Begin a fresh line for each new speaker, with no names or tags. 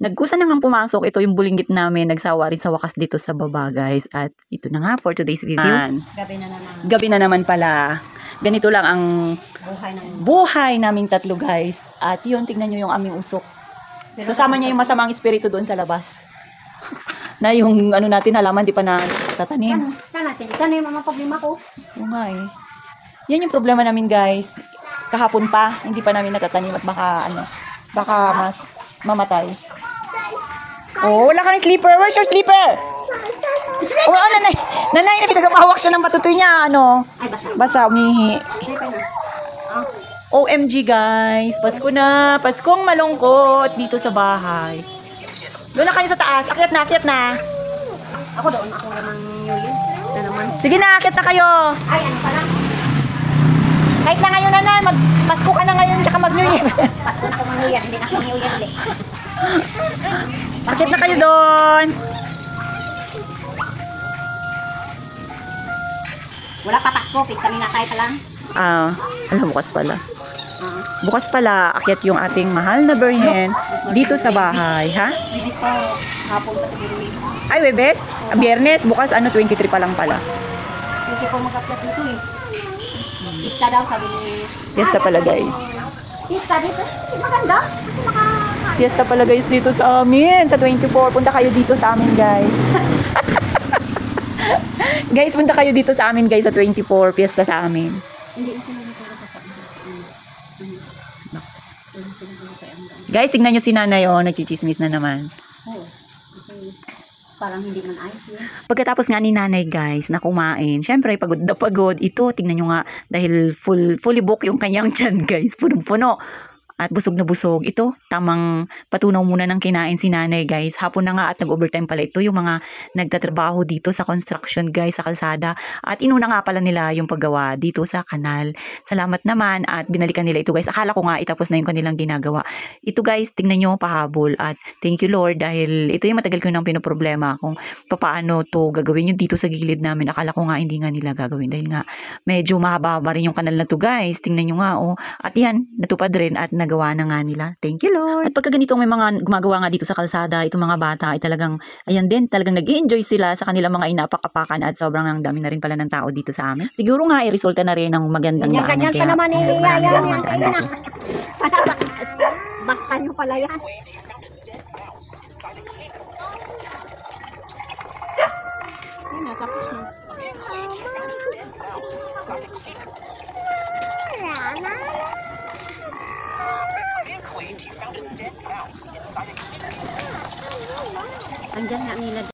nagkusa naman pumasok. Ito yung bulinggit namin. Nagsawa rin sa wakas dito sa baba, guys. At ito na nga for today's video.
Gabi na naman.
Gabi na naman pala. Ganito lang ang buhay naming tatlo, guys. At yun, tignan nyo yung aming usok. Sasama niya yung masamang espiritu doon sa labas. Na yung ano natin, halaman, di pa na tatanim.
Natin. Ito na yung mga problema ko.
Oo nga eh. Yan yung problema namin, guys. Kahapon pa, hindi pa namin natatanim at baka mas mamatay. Oh, wala kang sleeper. Where's your sleeper? Oh, nanay. Nanay, na pinagpahawak siya ng patutoy niya. Ano?
Ay, basa.
Basa, umihi. OMG, guys. Pasko na. Paskong malungkot dito sa bahay. Doon na kayo sa taas. Akyat na, akyat na.
Ako doon, ako namang yuli. Na naman.
Sige na, akyat na kayo.
Ay, ano pala?
Kahit na ngayon, nanay. Magpasko ka na ngayon, tsaka mag-New Year.
Pasko na ako New Year. Hindi na ako New Year ulit.
Akyat na kayo doon.
Wala pa Pasko. Kami na tayo pa lang.
Alam, bukas pala. Bukas pala, akyat yung ating mahal na Birhen dito sa bahay, ha?
Bibis pa. Hapon pa siguro.
Ay, Webes? Biyernes, bukas 23 pa lang pala.
Hindi ko mag-akyat dito eh. Pista daw, sabi ni...
Fiesta pala, guys.
Pista dito? Maganda.
Fiesta pala, guys, dito sa amin. Sa 24. Punta kayo dito sa amin, guys. Guys, punta kayo dito sa amin, guys, sa 24. Fiesta sa amin. Guys, tignan nyo si nanay, oh. Nagchichismis na naman.
Oo. Parang hindi man ayos yun.
Pagkatapos nga ni nanay, guys, na kumain, syempre, pagod na pagod. Ito, tignan nyo nga, dahil fully book yung kanyang tiyan, guys. Punong-puno. At busog na busog. Ito, tamang patunaw muna ng kinain si nanay, guys. Hapon na nga at nag-overtime pala ito. Yung mga nagtatrabaho dito sa construction, guys, sa kalsada. At inuna nga pala nila yung paggawa dito sa kanal. Salamat naman at binalikan nila ito, guys. Akala ko nga itapos na yung kanilang ginagawa. Ito, guys, tingnan nyo, pahabol. At thank you, Lord, dahil ito yung matagal ko nang pinoproblema kung paano to gagawin yung dito sa gilid namin. Akala ko nga hindi nga nila gagawin dahil nga medyo mahaba rin yung kanal na to, guys. Tingnan nyo nga, oh. At yan, natupad rin at nagawa na nga nila. Thank you, Lord. At pagka ganito may mga gumagawa nga dito sa kalsada, itong mga bata ay talagang, ayan din, talagang nag-i-enjoy sila sa kanilang mga inapak-apakan at sobrang ang dami na rin pala ng tao dito sa amin. Siguro nga, resulta na rin ng magandang daanan.
Ganyan pa naman eh. Yan. Baka nyo pala yan. Yan, tapos na. Andyan nga nila.